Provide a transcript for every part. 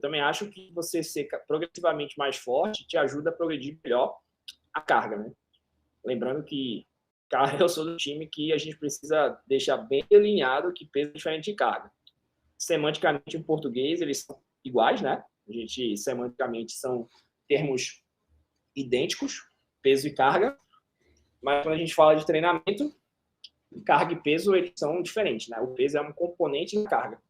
também acho que você ser progressivamente mais forte te ajuda a progredir melhor a carga, né? Lembrando que, cara, eu sou do time que a gente precisa deixar bem alinhado que peso é diferente de carga. Semanticamente, em português, eles são iguais, né? A gente, semanticamente, são termos idênticos, peso e carga, mas quando a gente fala de treinamento, carga e peso, eles são diferentes, né? O peso é um componente da carga.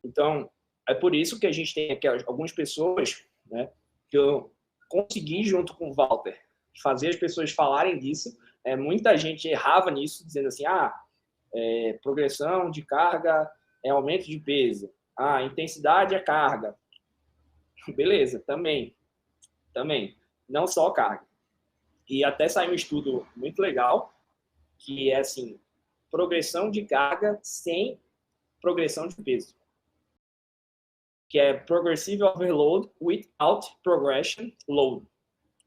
Então, é por isso que a gente tem aqui algumas pessoas, né, que eu consegui, junto com o Walter, fazer as pessoas falarem disso. Muita gente errava nisso, dizendo assim, progressão de carga é aumento de peso. Intensidade é carga. Beleza, também. Não só carga. E até saiu um estudo muito legal, que é assim, progressão de carga sem progressão de peso, que é Progressive Overload Without Progression Load,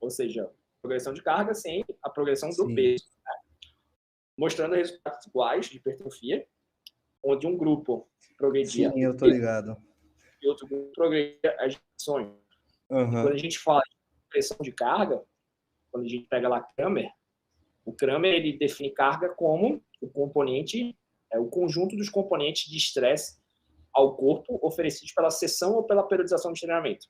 ou seja, progressão de carga sem a progressão do peso, né? Mostrando resultados iguais de hipertrofia, onde um grupo progredia Sim, eu tô ligado. e outro grupo progredia as repetições. Uhum. E quando a gente fala de progressão de carga, quando a gente pega lá Kramer, o Kramer ele define carga como o componente, o conjunto dos componentes de estresse ao corpo oferecidos pela sessão ou pela periodização de treinamento.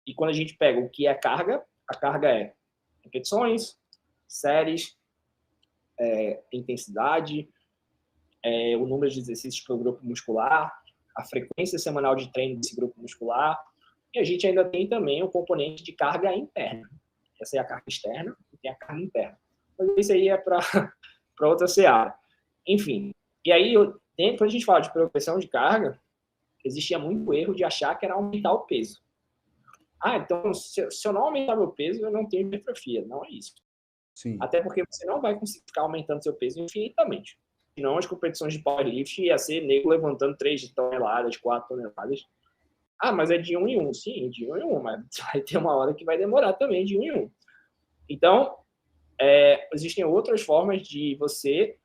E quando a gente pega o que é carga, a carga é repetições, séries, intensidade, o número de exercícios para o grupo muscular, a frequência semanal de treino desse grupo muscular, e a gente ainda tem também o componente de carga interna. Essa é a carga externa e tem a carga interna. Mas isso aí é para outra seara. Enfim, e aí, quando a gente fala de progressão de carga, existia muito erro de achar que era aumentar o peso. Então, se eu não aumentar meu peso, eu não tenho hipertrofia. Não é isso. Sim. Até porque você não vai conseguir ficar aumentando seu peso infinitamente. Senão, as competições de powerlifting ia ser nego levantando 3 toneladas, 4 toneladas. Mas é de 1 em 1. Sim, de 1 em 1, mas vai ter uma hora que vai demorar também de 1 em 1. Então, existem outras formas de você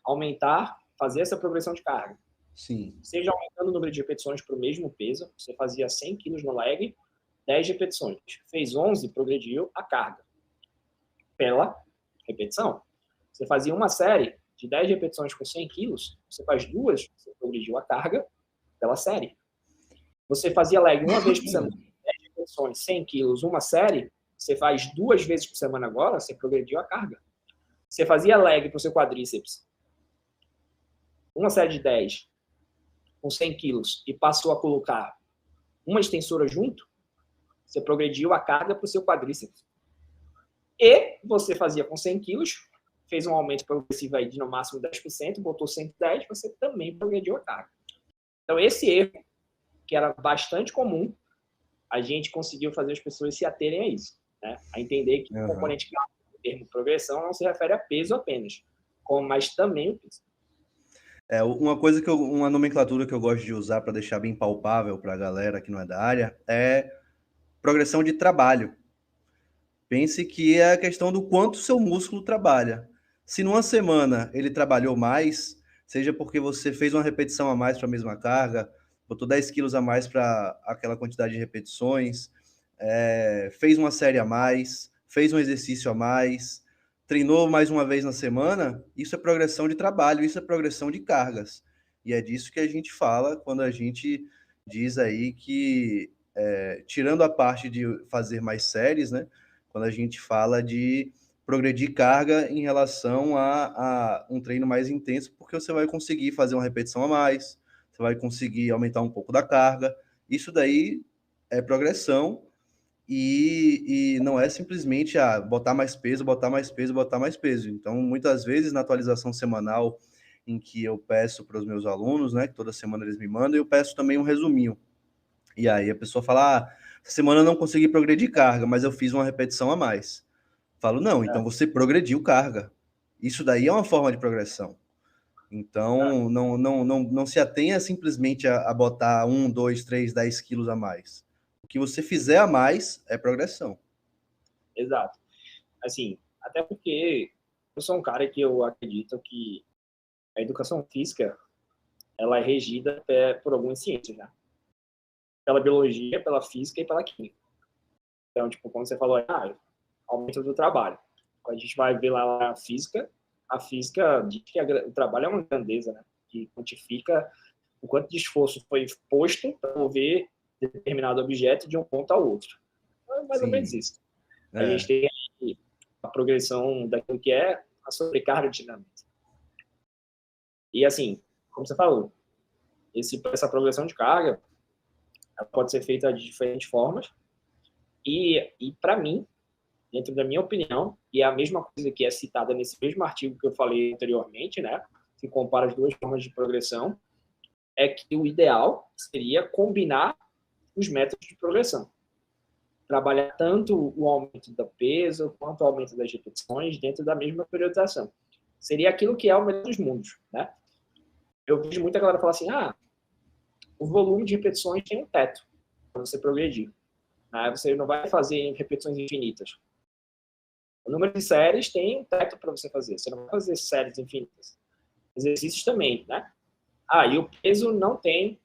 aumentar, fazer essa progressão de carga. Sim. Seja aumentando o número de repetições para o mesmo peso. Você fazia 100 quilos no leg, 10 repetições. Fez 11, progrediu a carga pela repetição. Você fazia uma série de 10 repetições com 100 quilos, você faz 2, você progrediu a carga pela série. Você fazia leg uma vez por semana, 10 repetições, 100 quilos, uma série, você faz 2 vezes por semana agora, você progrediu a carga. Você fazia leg para o seu quadríceps, uma série de 10 com 100 quilos e passou a colocar uma extensora junto, você progrediu a carga para o seu quadríceps. E você fazia com 100 quilos, fez um aumento progressivo aí de no máximo 10%, botou 110, você também progrediu a carga. Então, esse erro, que era bastante comum, a gente conseguiu fazer as pessoas se aterem a isso, né? A entender que o componente que o termo progressão não se refere a peso apenas, mas também o peso. Uma nomenclatura que eu gosto de usar para deixar bem palpável para a galera que não é da área é progressão de trabalho. Pense que é a questão do quanto seu músculo trabalha. Se numa semana ele trabalhou mais, seja porque você fez uma repetição a mais para a mesma carga, botou 10 quilos a mais para aquela quantidade de repetições, fez uma série a mais, fez um exercício a mais, treinou mais uma vez na semana, isso é progressão de trabalho, isso é progressão de cargas. E é disso que a gente fala quando a gente diz aí que, tirando a parte de fazer mais séries, né? Quando a gente fala de progredir carga em relação a um treino mais intenso, porque você vai conseguir fazer uma repetição a mais, você vai conseguir aumentar um pouco da carga. Isso daí é progressão e não é simplesmente botar mais peso, botar mais peso, botar mais peso. Então, muitas vezes, na atualização semanal em que eu peço para os meus alunos, né, que toda semana eles me mandam, eu peço também um resuminho. E aí a pessoa fala, essa semana eu não consegui progredir carga, mas eu fiz uma repetição a mais. Falo, não, então você progrediu carga. Isso daí é uma forma de progressão. Então, não se atenha simplesmente a botar 1, 2, 3, 10 quilos a mais. O que você fizer a mais é progressão. Exato. Assim, até porque eu sou um cara que eu acredito que a educação física ela é regida por algumas ciências, né? pela biologia, pela física e pela química. Então, tipo, quando você falou, aumento do trabalho. Quando a gente vai ver lá a física diz que o trabalho é uma grandeza, né? Que quantifica o quanto de esforço foi posto para mover determinado objeto de um ponto ao outro. É mais ou menos isso. A gente tem a progressão daquilo que é a sobrecarga dinâmica. E assim, como você falou, essa progressão de carga ela pode ser feita de diferentes formas. E para mim, dentro da minha opinião, e é a mesma coisa que é citada nesse mesmo artigo que eu falei anteriormente, né? Que compara as duas formas de progressão, é que o ideal seria combinar os métodos de progressão. Trabalhar tanto o aumento do peso quanto o aumento das repetições dentro da mesma periodização. Seria aquilo que é o melhor dos mundos, né? Eu vejo muita galera falar assim, o volume de repetições tem um teto para você progredir. Né? Você não vai fazer repetições infinitas. O número de séries tem um teto para você fazer. Você não vai fazer séries infinitas. Exercícios também, né? E o peso não tem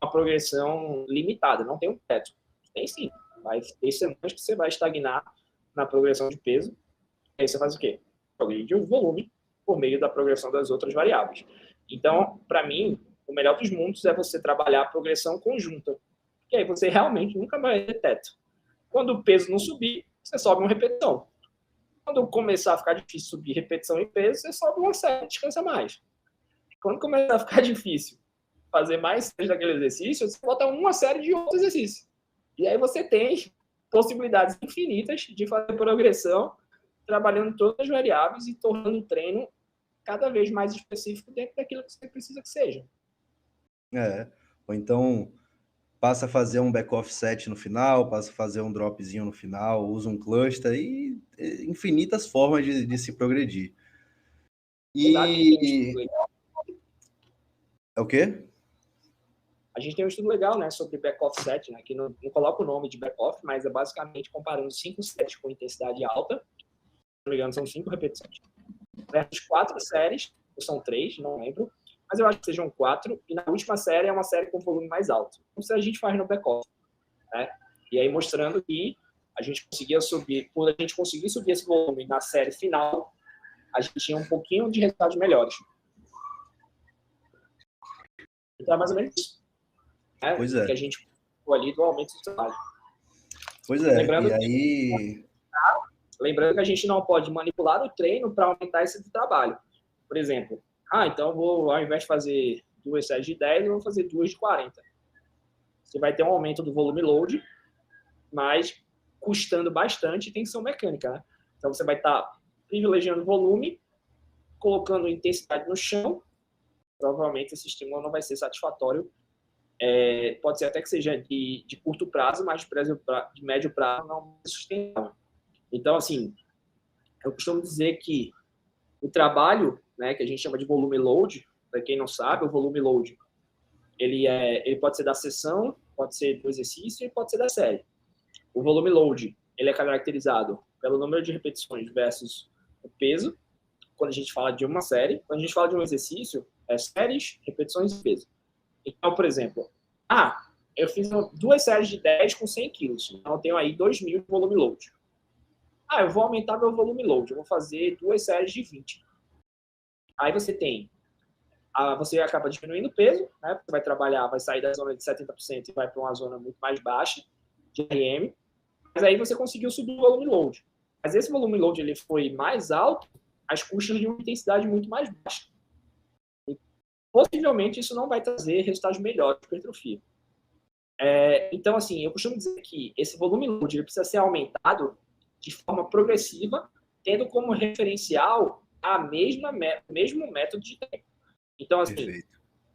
uma progressão limitada, não tem um teto. Tem sim. Vai ter semanas que você vai estagnar na progressão de peso. Aí você faz o quê? Progride o volume por meio da progressão das outras variáveis. Então, para mim, o melhor dos mundos é você trabalhar a progressão conjunta. Porque aí você realmente nunca vai ter teto. Quando o peso não subir, você sobe uma repetição. Quando começar a ficar difícil subir repetição e peso, você sobe uma série, descansa mais. Quando começar a ficar difícil fazer mais séries daquele exercício, você bota uma série de outro exercício. E aí você tem possibilidades infinitas de fazer progressão, trabalhando todas as variáveis e tornando o treino cada vez mais específico dentro daquilo que você precisa que seja. Ou então passa a fazer um back offset no final, passa a fazer um dropzinho no final, usa um cluster e infinitas formas de se progredir. E é o quê? A gente tem um estudo legal, né, sobre back offset, né, que não coloca o nome de back off, mas é basicamente comparando 5 sets com intensidade alta, se não me engano, são 5 repetições, versus 4 séries, ou são 3, não lembro, mas eu acho que sejam 4, e na última série é uma série com volume mais alto. Então, a gente faz no back off, né? E aí mostrando que a gente conseguia subir, quando a gente conseguir subir esse volume na série final, a gente tinha um pouquinho de resultados melhores. Então é mais ou menos isso. Né? Pois é. Que a gente ficou ali do aumento do trabalho. Pois é, Lembrando que a gente não pode manipular o treino para aumentar esse trabalho. Por exemplo, então vou, ao invés de fazer 2 séries de 10, eu vou fazer 2 de 40. Você vai ter um aumento do volume load, mas custando bastante tensão mecânica. Né? Então você vai estar privilegiando volume, colocando intensidade no chão. Provavelmente esse estímulo não vai ser satisfatório. Pode ser até que seja de curto prazo, mas de médio prazo não é sustentável. Então, assim, eu costumo dizer que o trabalho, né, que a gente chama de volume load, para quem não sabe, o volume load, ele pode ser da sessão, pode ser do exercício e pode ser da série. O volume load, ele é caracterizado pelo número de repetições versus o peso, quando a gente fala de uma série. Quando a gente fala de um exercício, é séries, repetições e peso. Então, por exemplo, eu fiz 2 séries de 10 com 100 quilos, então eu tenho aí 2.000 de volume load. Eu vou aumentar meu volume load, eu vou fazer 2 séries de 20. Aí você tem, você acaba diminuindo o peso, né? Você vai trabalhar, vai sair da zona de 70% e vai para uma zona muito mais baixa de RM, mas aí você conseguiu subir o volume load. Mas esse volume load ele foi mais alto às custas de uma intensidade muito mais baixa. E, possivelmente isso não vai trazer resultados melhores para a hipertrofia. Então, assim, eu costumo dizer que esse volume load ele precisa ser aumentado de forma progressiva, tendo como referencial o mesmo método de treino. Então, assim, perfeito.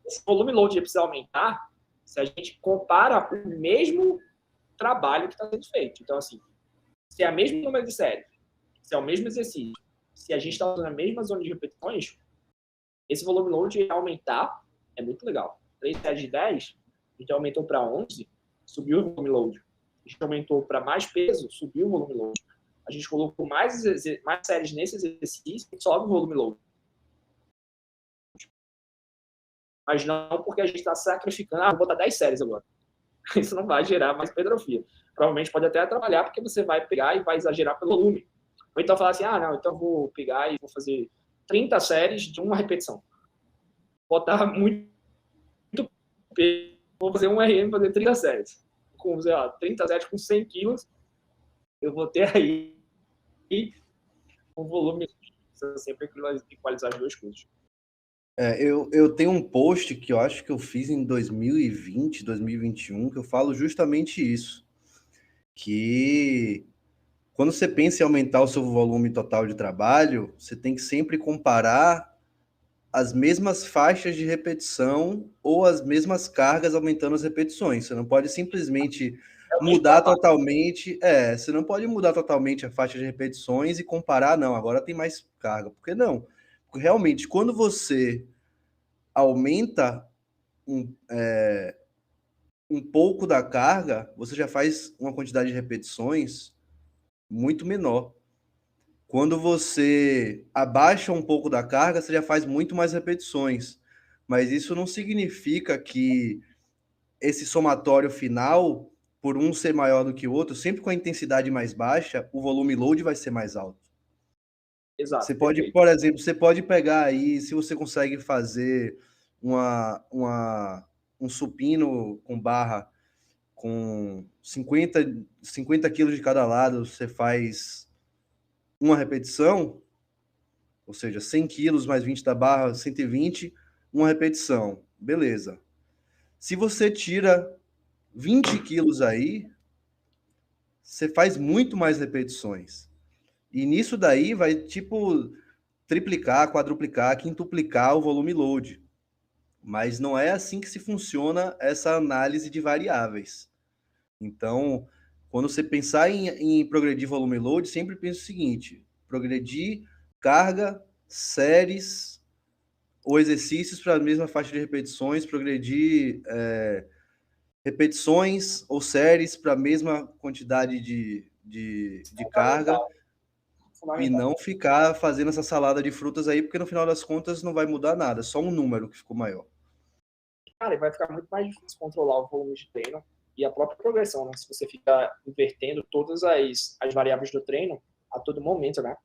Esse volume load precisa aumentar se a gente compara o mesmo trabalho que está sendo feito. Então, assim, se é o mesmo número de séries, se é o mesmo exercício, se a gente está usando a mesma zona de repetições, esse volume load aumentar é muito legal. 3 séries de 10, a gente aumentou para 11, subiu o volume load. A gente aumentou para mais peso, subiu o volume load. A gente colocou mais séries nesse exercício, sobe o volume load. Mas não porque a gente está sacrificando, vou botar 10 séries agora. Isso não vai gerar mais hipertrofia. Provavelmente pode até atrapalhar, porque você vai pegar e vai exagerar pelo volume. Ou então falar assim, não, então eu vou pegar e vou fazer 30 séries de uma repetição. Botar muito peso, vou fazer um RM, fazer 30 séries. Com, sei lá, 30 séries com 100 quilos, eu vou ter aí um volume, sempre equalizar as duas coisas. Eu tenho um post que eu acho que eu fiz em 2020, 2021, que eu falo justamente isso. Que quando você pensa em aumentar o seu volume total de trabalho, você tem que sempre comparar as mesmas faixas de repetição ou as mesmas cargas aumentando as repetições. Você não pode simplesmente mudar totalmente. Você não pode mudar totalmente a faixa de repetições e comparar, não, agora tem mais carga. Por que não? Porque realmente, quando você aumenta um pouco da carga, você já faz uma quantidade de repetições muito menor. Quando você abaixa um pouco da carga, você já faz muito mais repetições. Mas isso não significa que esse somatório final, por um ser maior do que o outro, sempre com a intensidade mais baixa, o volume load vai ser mais alto. Exato. Você pode, por exemplo, você pode pegar aí, se você consegue fazer um supino com barra com 50 quilos de cada lado, você faz uma repetição, ou seja, 100 quilos mais 20 da barra, 120, uma repetição. Beleza. Se você tira 20 quilos aí, você faz muito mais repetições. E nisso daí vai, tipo, triplicar, quadruplicar, quintuplicar o volume load. Mas não é assim que se funciona essa análise de variáveis. Então, quando você pensar em progredir volume load, sempre pense o seguinte: progredir carga, séries ou exercícios para a mesma faixa de repetições, progredir repetições ou séries para a mesma quantidade de carga, e não ficar fazendo essa salada de frutas aí, porque no final das contas não vai mudar nada, só um número que ficou maior. Cara, vai ficar muito mais difícil controlar o volume de treino e a própria progressão, né? Se você ficar invertendo todas as variáveis do treino a todo momento, né?